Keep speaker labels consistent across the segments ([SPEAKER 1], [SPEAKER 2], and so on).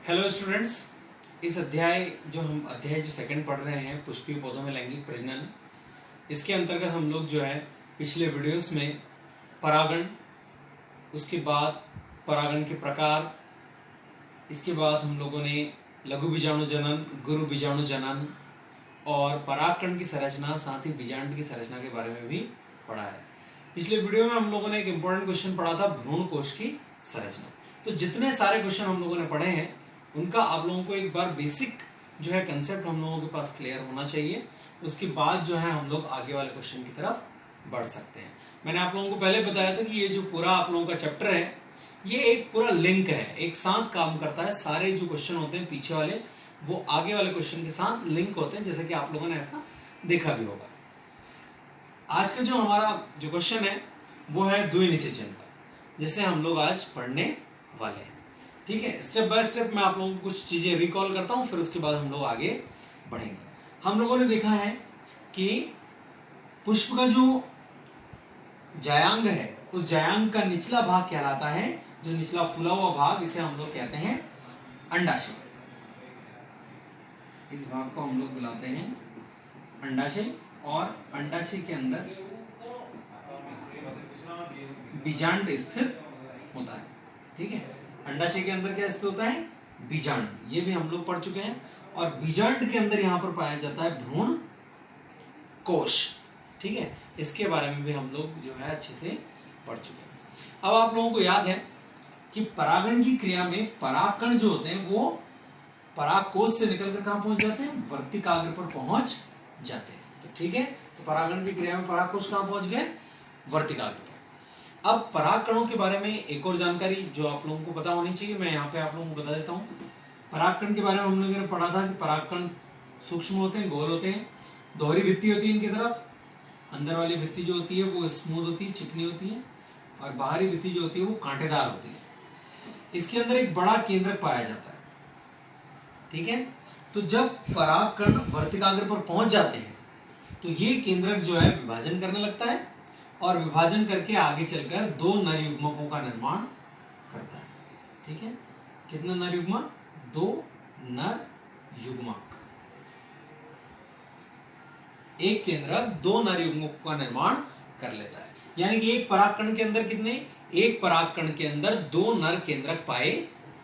[SPEAKER 1] Hello students, इस अध्याय जो सेकंड पढ़ रहे हैं पुष्पीय पौधों में लैंगिक प्रजनन, इसके अंतर्गत हम लोग जो है पिछले वीडियोस में परागण, उसके बाद परागण के प्रकार, इसके बाद हम लोगों ने लघु बीजाणु जनन, गुरु बीजाणु जनन और परागकण की संरचना, साथ ही बीजांड की संरचना के बारे में भी पढ़ा है। पिछले वीडियो में हम लोगों ने एक इंपॉर्टेंट क्वेश्चन पढ़ा था, भ्रूण कोश की संरचना। तो जितने सारे क्वेश्चन हम लोगों ने पढ़े हैं उनका आप लोगों को एक बार बेसिक जो है कंसेप्ट हम लोगों के पास क्लियर होना चाहिए। उसके बाद जो है हम लोग आगे वाले क्वेश्चन की तरफ बढ़ सकते हैं। मैंने आप लोगों को पहले बताया था कि ये जो पूरा आप लोगों का चैप्टर है ये एक पूरा लिंक है, एक साथ काम करता है। सारे जो क्वेश्चन होते हैं पीछे वाले वो आगे वाले क्वेश्चन के साथ लिंक होते हैं, जैसे कि आप लोगों ने ऐसा देखा भी होगा। आज का जो हमारा जो क्वेश्चन है वो है द्विनिषेचन का, जैसे हम लोग आज पढ़ने वाले हैं। ठीक है, स्टेप बाय स्टेप मैं आप लोगों को कुछ चीजें रिकॉल करता हूं, फिर उसके बाद हम लोग आगे बढ़ेंगे। हम लोगों ने देखा है कि पुष्प का जो जायांग है उस जायांग का निचला भाग कहलाता है, जो निचला फूला हुआ भाग, इसे हम लोग कहते हैं अंडाशय। इस भाग को हम लोग बुलाते हैं अंडाशय, और अंडाशय के अंदर बीजांड स्थित होता है। ठीक है, अंडाशय के अंदर क्या स्थित होता है? बीजांड। ये भी हम लोग पढ़ चुके हैं। और बीजांड के अंदर यहां पर पाया जाता है भ्रूण कोश। ठीक है, इसके बारे में भी हम लोग जो है अच्छे से पढ़ चुके हैं। अब आप लोगों को याद है कि परागण की क्रिया में परागकण जो होते हैं वो परागकोश से निकलकर कहां पहुंच जाते हैं? वर्तिकाग्र पर पहुंच जाते हैं। तो ठीक है, तो परागण की क्रिया में परागकोश कहां पहुंच गए? वर्तिकाग्र पर। अब परागकणों के बारे में एक और जानकारी जो आप लोगों को पता होनी चाहिए, मैं यहाँ पे आप लोगों को बता देता हूँ। परागकण के बारे में हम लोगों ने पढ़ा था कि परागकण सूक्ष्म होते हैं, गोल होते हैं, दोहरी भित्ति होती है इनकी तरफ। अंदर वाली भित्ति जो होती है वो स्मूथ होती है, चिकनी होती है, और बाहरी भित्ति जो होती है वो कांटेदार होती है। इसके अंदर एक बड़ा केंद्रक पाया जाता है। ठीक है, तो जब परागकण वर्तिकाग्र पर पहुंच जाते हैं तो ये केंद्रक जो है विभाजन करने लगता है, और विभाजन करके आगे चलकर दो नर युग्मकों का निर्माण करता है। ठीक है, कितने नर युग्मक? दो नर युग्मक। एक केंद्रक दो नर युग्मकों का निर्माण कर लेता है। यानी कि एक परागकण के अंदर कितने? एक परागकण के अंदर दो नर केंद्रक पाए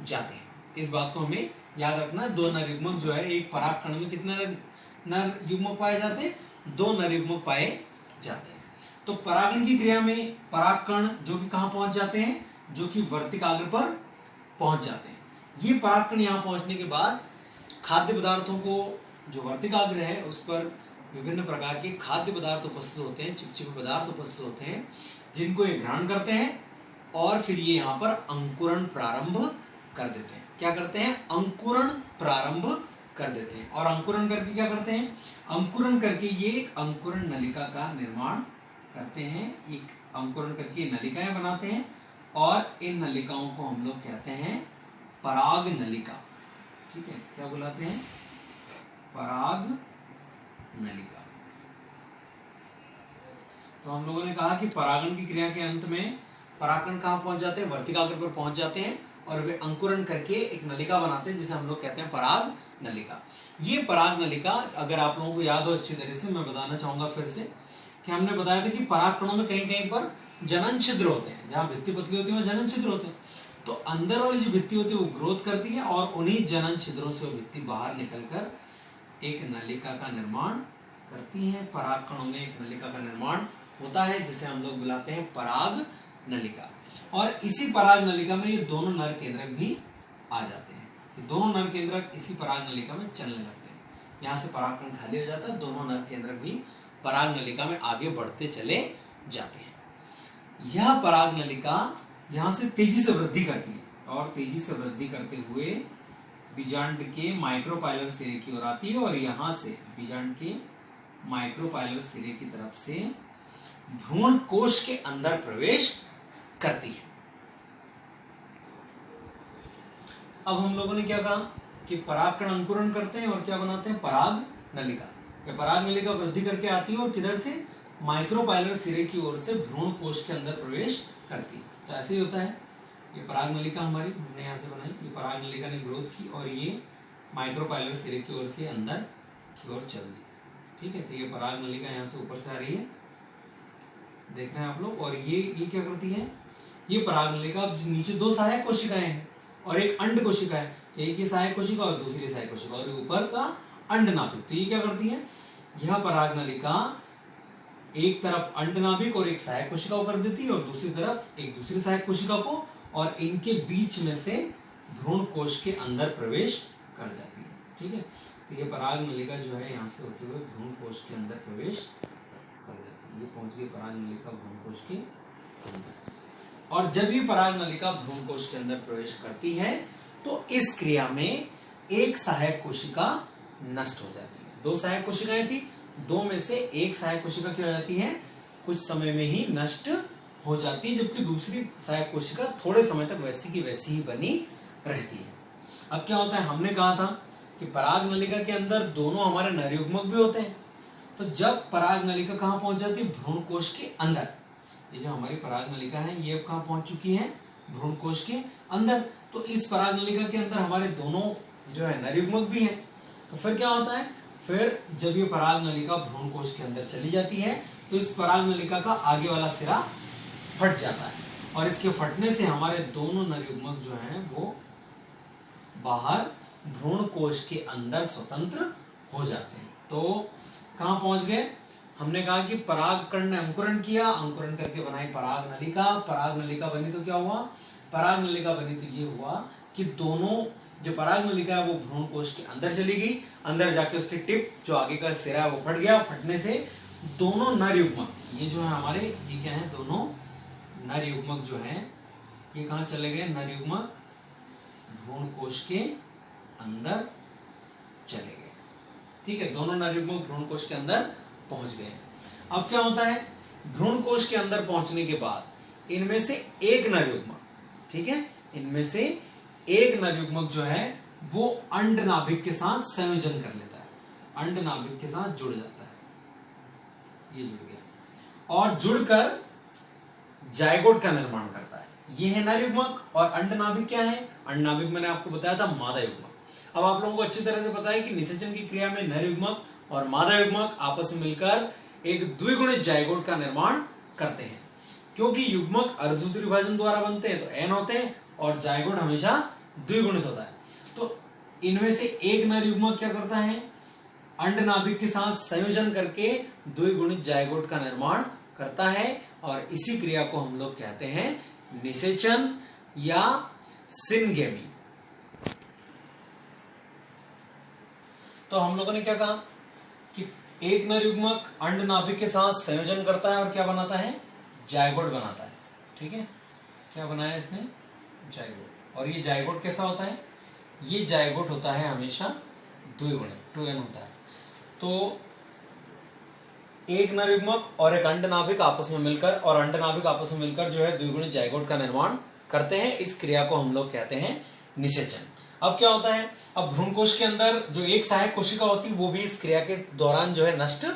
[SPEAKER 1] जाते हैं। इस बात को हमें याद रखना। दो नर युग्मक जो है, एक परागकण में कितने नर युग्मक पाए जाते हैं? दो नर युग्मक पाए जाते हैं। तो परागण की क्रिया में परागकण जो कि कहां पहुंच जाते हैं? जो कि वर्तिकाग्र पर पहुंच जाते हैं। ये परागकण यहां पहुंचने के बाद खाद्य पदार्थों को, जो वर्तिकाग्र है उस पर विभिन्न प्रकार के खाद्य पदार्थ उपस्थित होते हैं, चिपचिपे पदार्थ उपस्थित होते हैं, जिनको ये ग्रहण करते हैं और फिर ये यहाँ पर अंकुरण प्रारंभ कर देते हैं। क्या करते हैं? अंकुरण प्रारंभ कर देते हैं। और अंकुरण करके क्या करते हैं? अंकुरण करके ये एक अंकुरण नलिका का निर्माण करते हैं। एक अंकुरण करके नलिकाएं बनाते हैं, और इन नलिकाओं को हम लोग कहते हैं पराग नलिका। ठीक है, क्या बुलाते हैं? पराग नलिका। तो हम लोगों ने कहा कि परागण की क्रिया के अंत में परागकण कहां पहुंच जाते हैं? वर्तिकाग्र पर पहुंच जाते हैं, और वे अंकुरण करके एक नलिका बनाते हैं जिसे हम लोग कहते हैं पराग नलिका। ये पराग नलिका, अगर आप लोगों को याद हो अच्छी तरह से, मैं बताना चाहूंगा फिर से कि हमने बताया था कि परागकणों में कहीं कहीं पर जनन छिद्र होते हैं। जहां भित्ति पतली होती है वहां जनन छिद्र होते हैं। तो अंदर वाली जो भित्ति होती है वो ग्रोथ करती है, और उन्हीं जनन छिद्रों से वो भित्ति बाहर निकलकर एक नलिका का निर्माण करती है। परागकणों में एक नलिका का निर्माण होता है जिसे हम लोग बुलाते हैं पराग नलिका। और इसी पराग नलिका में ये दोनों नर केंद्रक भी आ जाते हैं। ये दोनों नर केंद्रक इसी पराग नलिका में चलने लगते हैं। यहाँ से परागकण खाली हो जाता है, दोनों नर केंद्रक भी पराग नलिका में आगे बढ़ते चले जाते हैं। यह पराग नलिका यहां से तेजी से वृद्धि करती है, और तेजी से वृद्धि करते हुए बीजांड के माइक्रोपाइलर सिरे की ओर आती है, और यहां से बीजांड के माइक्रोपाइलर सिरे की तरफ से भ्रूण कोश के अंदर प्रवेश करती है। अब हम लोगों ने क्या कहा कि परागकण अंकुरण करते हैं और क्या बनाते हैं? पराग नलिका। पराग नलिका वृद्धि करके आती है और किधर से? माइक्रोपाइलर सिरे की ओर से भ्रूण कोश के अंदर प्रवेश करती है। तो ऐसे ही होता है ये पराग नलिका हमारी हमने यहाँ से बनाई, ये पराग नलिका ने ग्रोथ की और ये माइक्रोपाइलर सिरे की ओर से अंदर की ओर चल दी। ठीक है, तो ये पराग नलिका यहाँ से ऊपर से आ रही है, देख रहे हैं आप लोग। और ये क्या करती है, ये पराग नलिका, नीचे दो सहायक कोशिकाएं हैं और एक अंड कोशिका है, तो एक ही सहायक कोशिका और दूसरी सहायक कोशिका और ऊपर का अंडनाभिक। तो ये क्या करती है, यह पराग नलिका एक तरफ अंडनाभिक और एक सहायक कोशिका को कर देती है और दूसरी तरफ एक दूसरी सहायक कोशिका को, और इनके बीच में से भ्रूण कोश के अंदर प्रवेश कर जाती है। ठीक है, तो ये पराग नलिका जो है यहाँ से होते हुए भ्रूण कोश के अंदर प्रवेश कर जाती है। ये पहुंच गई पराग नलिका भ्रूण कोश के अंदर। और जब ये पराग नलिका भ्रूण कोश के अंदर प्रवेश करती है तो इस क्रिया में एक सहायक कोशिका नष्ट हो जाती है। दो सहायक कोशिकाएं थी, दो में से एक सहायक कोशिका क्या हो जाती है, कुछ समय में ही नष्ट हो जाती है, जबकि दूसरी सहायक कोशिका थोड़े समय तक वैसी की वैसी ही बनी रहती है। अब क्या होता है, हमने कहा था कि पराग नलिका के अंदर दोनों हमारे नर युग्मक भी होते हैं। तो जब पराग नलिका कहाँ पहुंच जाती है, भ्रूण कोश के अंदर। ये जो हमारी पराग नलिका है ये अब कहाँ पहुंच चुकी है, भ्रूण कोश के अंदर। तो इस पराग नलिका के अंदर हमारे दोनों जो है नर युग्मक भी हैं। तो फिर क्या होता है, फिर जब ये पराग नलिका भ्रूण कोश के अंदर चली जाती है तो इस पराग नलिका का आगे वाला सिरा फट जाता है और इसके फटने से हमारे दोनों नर युग्मक जो हैं वो बाहर भ्रूण कोश के अंदर स्वतंत्र हो जाते हैं। तो कहाँ पहुंच गए, हमने कहा कि परागकण ने अंकुरण किया, अंकुरण करके बनाई पराग नलिका, पराग नलिका बनी तो क्या हुआ, पराग नलिका बनी तो ये हुआ कि दोनों जो पराग नलिका है वो भ्रूण कोश के अंदर चली गई, अंदर जाके उसकी टिप जो आगे का सिरा है वो फट गया। फटने से दोनों नर युग्मक, ये जो है हमारे, ये क्या है, दोनों नर युग्मक जो है ये कहाँ चले गए, नर युग्मक भ्रूण कोश के अंदर चले गए। ठीक है, दोनों नर युग्मक भ्रूण कोश के अंदर पहुंच गए। अब क्या होता है, भ्रूण कोश के अंदर पहुंचने के बाद इनमें से एक नर युग्मक, ठीक है, इनमें से एक नर युग्मक जो है वो अंडनाभिक के साथ संयोजन कर लेता है, अंडनाभिक के साथ जुड़ जाता है, ये जुड़ गया और जुड़कर जायगोट का निर्माण करता है। ये है नर युग्मक और अंडनाभिक क्या है, अंडनाभिक मैंने आपको बताया था मादा युग्मक। अब आप लोगों को अच्छी तरह से पता है कि निषेचन की क्रिया में नर युग्मक और मादा युग्मक आपस में मिलकर एक द्विगुणित जायगोट का निर्माण करते हैं। क्योंकि युग्मक अर्धसूत्री विभाजन द्वारा बनते हैं तो एन होते हैं और जायगोट हमेशा द्विगुणित होता है। तो इनमें से एक नर युग्मक क्या करता है, अंडनाभिक के साथ संयोजन करके द्विगुणित जायगोट का निर्माण करता है और इसी क्रिया को हम लोग कहते हैं निषेचन या सिनगेमी। तो हम लोगों ने क्या कहा कि एक नर युग्मक अंडनाभिक के साथ संयोजन करता है और क्या बनाता है, जायगोट बनाता है। ठीक है, क्या बनाया इसने, जायगोट। और ये जायगोट कैसा होता है, ये जायगोट होता है हमेशा द्विगुणित, 2n होता है। तो एक नर युग्मक और एक अंडनाभिक आपस में मिलकर और अंडनाभिक आपस में मिलकर जो है द्विगुणित जायगोट का निर्माण करते हैं। इस क्रिया को हम लोग कहते हैं निषेचन। अब क्या होता है, अब भ्रूण कोश के अंदर जो एक सहायक कोशिका होती है वो भी इस क्रिया के दौरान जो है नष्ट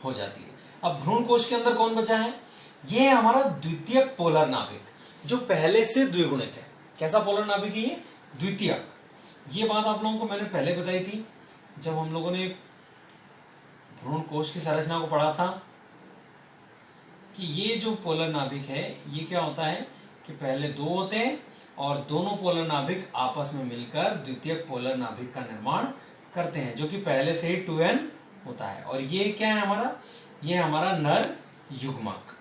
[SPEAKER 1] हो जाती है। अब भ्रूण कोश के अंदर कौन बचा है, ये है हमारा द्वितीयक पोलर नाभिक जो पहले से द्विगुणित है। कैसा पोलर नाभिक है ये, द्वितीयक। ये बात आप लोगों को मैंने पहले बताई थी जब हम लोगों ने भ्रूण कोश की संरचना को पढ़ा था कि ये जो पोलर नाभिक है ये क्या होता है कि पहले दो होते हैं और दोनों पोलर नाभिक आपस में मिलकर द्वितीयक पोलर नाभिक का निर्माण करते हैं जो कि पहले से ही 2n होता है। और ये क्या है हमारा, ये हमारा नर युग्मक।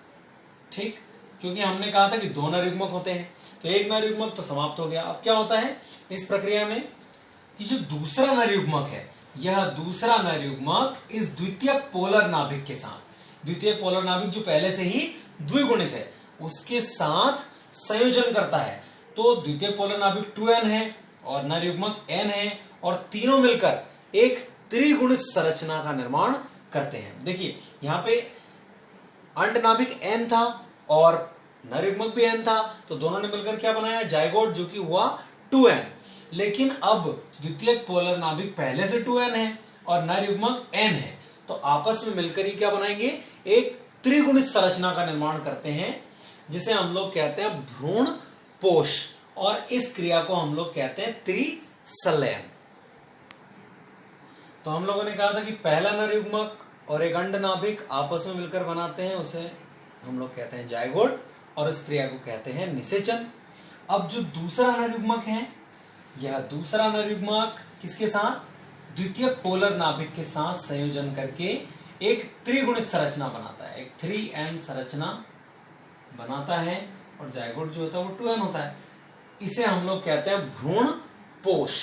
[SPEAKER 1] ठीक, क्योंकि हमने कहा था कि दो नर युग्मक होते हैं तो एक नर युग्मक तो समाप्त हो गया। अब क्या होता है इस प्रक्रिया में कि जो दूसरा नर युग्मक है, यह दूसरा नर युग्मक इस द्वितीयक पोलर नाभिक के साथ, द्वितीयक पोलर नाभिक जो पहले से ही द्विगुणित है उसके साथ संयोजन करता है। तो द्वितीयक पोलर नाभिक 2n है और नर युग्मक n है और तीनों मिलकर एक त्रिगुणित संरचना का निर्माण करते हैं। देखिए यहाँ पे अंडनाभिक n था और नर युग्मक भी n था तो दोनों ने मिलकर क्या बनाया, जायगोट, जो कि हुआ 2n। लेकिन अब द्वितीयक पोलर नाभिक पहले से 2n है और नर युग्मक n है तो आपस में मिलकर ही क्या बनाएंगे, एक त्रिगुणित संरचना का निर्माण करते हैं जिसे हम लोग कहते हैं भ्रूण पोष। और इस क्रिया को हम लोग कहते हैं त्रिसंलयन। तो हम लोगों ने कहा था कि पहला नर युग्मक और एक अंड नाभिक आपस में मिलकर बनाते हैं, उसे हम लोग कहते हैं जायगोट, और इस क्रिया को कहते हैं निषेचन। अब जो दूसरा नर युग्मक है, यह दूसरा नर युग्मक किसके साथ, द्वितीयक पोलर नाभिक के साथ संयोजन करके एक त्रिगुणित संरचना बनाता है, एक 3n संरचना बनाता है, और जायगोट जो होता है वो 2n होता है। इसे हम लोग कहते हैं भ्रूण पोष।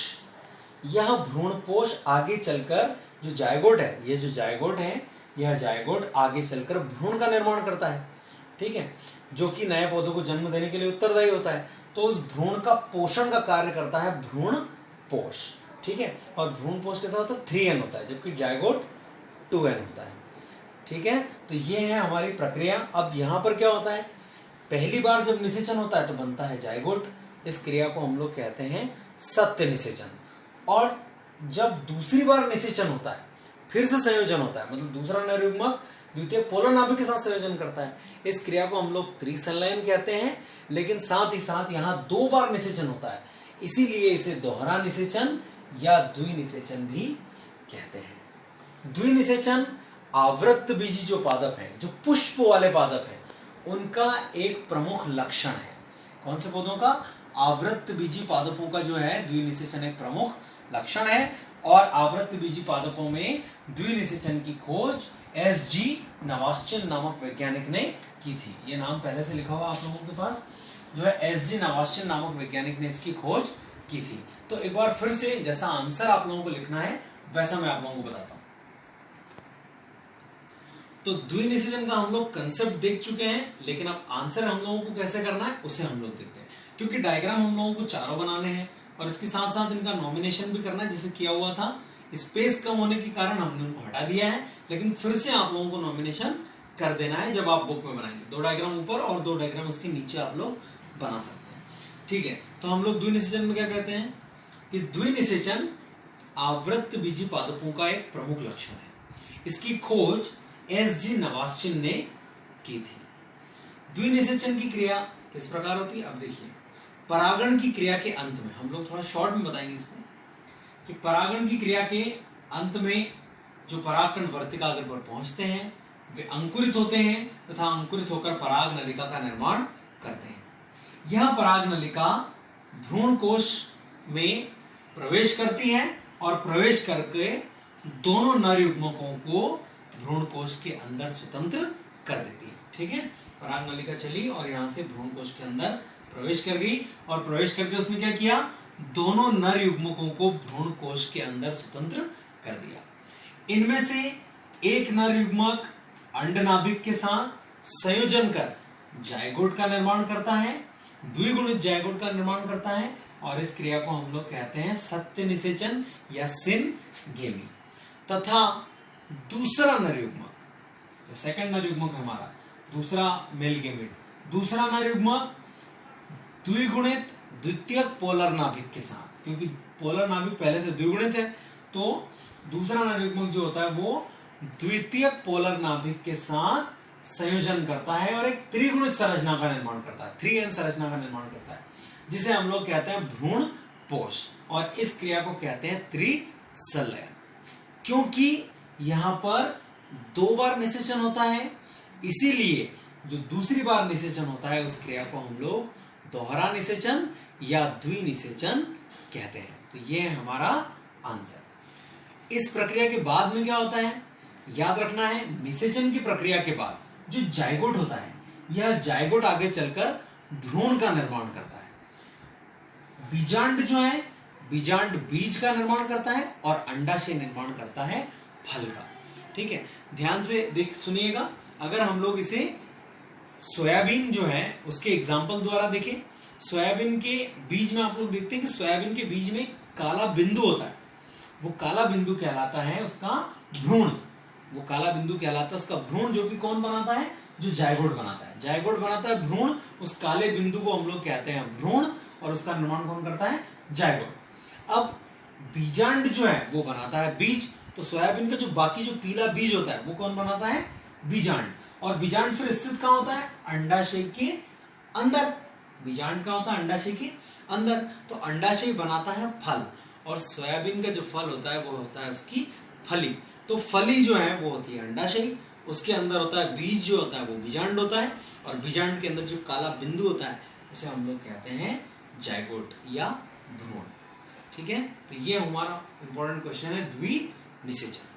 [SPEAKER 1] यह भ्रूण पोष आगे चलकर जो जायगोट है, ये जो जायगोट है, यह जायगोट आगे चलकर भ्रूण का निर्माण करता है, ठीक है, जो कि नए पौधों को जन्म देने के लिए उत्तरदायी होता है। तो उस भ्रूण का पोषण का कार्य करता है भ्रूण पोष, ठीक है, और भ्रूण पोष के साथ तो 3n होता है, जबकि जायगोट 2n होता है, ठीक है। तो ये है हमारी प्रक्रिया। अब यहां पर क्या होता है, पहली बार जब निषेचन होता है तो बनता है जायगोट, इस क्रिया को हम लोग कहते हैं सत्य निषेचन। और जब दूसरी बार निषेचन होता है, फिर से संयोजन होता है, मतलब दूसरा नर युग्मक द्वितीय पोलर नाभिक के साथ संयोजन करता है, इस क्रिया को हम लोग त्रिसंलयन कहते हैं। लेकिन साथ ही साथ यहाँ 2 बार निषेचन होता है, इसीलिए इसे दोहरा निषेचन या द्विनिषेचन भी कहते हैं। द्विनिषेचन आवृत्त बीजी जो पादप हैं, जो पुष्प वाले पादप हैं, उनका एक प्रमुख लक्षण है। कौन से पौधों का, आवृत्त बीजी पादपों का जो है द्विनिषेचन एक प्रमुख लक्षण है। और आवृत्त बीजी पादपों में द्विनिषेचन की खोज S.G. नवाश्चिन नामक वैज्ञानिक ने की थी। ये नाम पहले से लिखा हुआ आप लोगों के पास, जो है S.G. नवाश्चिन नामक वैज्ञानिक ने इसकी खोज की थी। तो एक बार फिर से जैसा आंसर आप लोगों को लिखना है वैसा मैं आप लोगों को बताता हूं। तो द्विनिषेचन का हम लोग कंसेप्ट देख चुके हैं, लेकिन अब आंसर हम लोगों को कैसे करना है उसे हम लोग देखते हैं। क्योंकि डायग्राम हम लोगों को चारों बनाने हैं और इसके साथ साथ इनका नॉमिनेशन भी करना है, जिसे किया हुआ था। स्पेस कम होने के कारण हमने उनको हटा दिया है, लेकिन फिर से आप लोगों को नॉमिनेशन कर देना है जब आप बुक में बनाएंगे। 2 डायग्राम ऊपर और 2 डायग्राम उसके नीचे आप लोग बना सकते हैं, ठीक है। तो हम लोग द्विनिषेचन में क्या कहते हैं कि द्विनिषेचन आवृत्त बीजी पादपों का एक प्रमुख लक्षण है। इसकी खोज S.G. नवाश्चिन ने की थी। द्विनिषेचन की क्रिया किस प्रकार होती है, अब देखिए। परागण की क्रिया के अंत में, हम लोग थोड़ा शॉर्ट में बताएंगे इसको, कि परागण की क्रिया के अंत में जो परागकण वर्तिकाग्र पर पहुंचते हैं वे अंकुरित होते हैं तथा अंकुरित होकर पराग नलिका का निर्माण करते हैं। यह पराग नलिका भ्रूण कोश में प्रवेश करती है और प्रवेश करके दोनों नर युग्मकों को भ्रूण कोश के अंदर स्वतंत्र कर देती है, ठीक है। पराग नलिका चली और यहां से भ्रूण कोश के अंदर प्रवेश कर गई, और प्रवेश करके उसने क्या किया, दोनों नर युग्मकों को भ्रूण कोश के अंदर स्वतंत्र कर दिया। इनमें से एक नर युग्मक अंड नाभिक के साथ संयोजन कर जायगोट का निर्माण करता है, द्विगुणित जायगोट का निर्माण करता है, और इस क्रिया को हम लोग कहते हैं सत्य निषेचन या सिनगेमी। तथा दूसरा नर युग्मक, सेकंड नर युग्मक हमारा दूसरा मेल गेमेट, दूसरा नर युग्मक द्विगुणित द्वितीयक पोलर नाभिक के साथ, क्योंकि पोलर नाभिक पहले से द्विगुणित है, तो दूसरा नर युग्मक जो होता है वो द्वितीयक पोलर नाभिक के साथ संयोजन करता है और एक त्रिगुणित संरचना का निर्माण करता है, 3n संरचना का निर्माण करता है, जिसे हम लोग कहते हैं भ्रूण पोष। और इस क्रिया को कहते हैं त्रिसंलयन, क्योंकि यहां पर 2 बार निषेचन होता है, इसीलिए जो दूसरी बार निषेचन होता है उस क्रिया को हम लोग दोहरा निषेचन या द्विनिषेचन कहते हैं। तो ये है हमारा आंसर। इस प्रक्रिया के बाद में क्या होता है, याद रखना है, निषेचन की प्रक्रिया के बाद जो जायगोट होता है, यह जायगोट आगे चलकर भ्रूण का निर्माण करता है। बीजांड जो है, बीजांड बीज का निर्माण करता है और अंडाशय निर्माण करता है फल का, ठीक है। ध्यान से देख सुनिएगा। अगर हम लोग इसे सोयाबीन जो है उसके एग्जाम्पल द्वारा देखें, सोयाबीन के बीज में आप लोग देखते हैं कि सोयाबीन के बीज में काला बिंदु होता है, वो काला बिंदु कहलाता है उसका भ्रूण, वो काला बिंदु कहलाता है उसका भ्रूण, जो कि कौन बनाता है, जो जायगोट बनाता है। जायगोट बनाता है भ्रूण, उस काले बिंदु को हम लोग कहते हैं भ्रूण, और उसका निर्माण कौन करता है, जायगोट। अब बीजांड जो है वो बनाता है बीज, तो सोयाबीन का जो बाकी जो पीला बीज होता है वो कौन बनाता है, बीजांड। और बीजांड फिर स्थित कहां होता है, अंडाशय के अंदर, बीजांड का होता है अंडाशय के अंदर, तो अंडाशय बनाता है फल, और सोयाबीन का जो फल होता है वो होता है उसकी फली। तो फली जो है वो होती है अंडाशय, उसके अंदर होता है बीज जो होता है वो बीजांड होता है, और बीजांड के अंदर जो काला बिंदु होता है उसे हम लोग कहते हैं जायगोट या भ्रूण। ठीक है, तो ये हमारा इंपॉर्टेंट क्वेश्चन है द्विनिषेचन।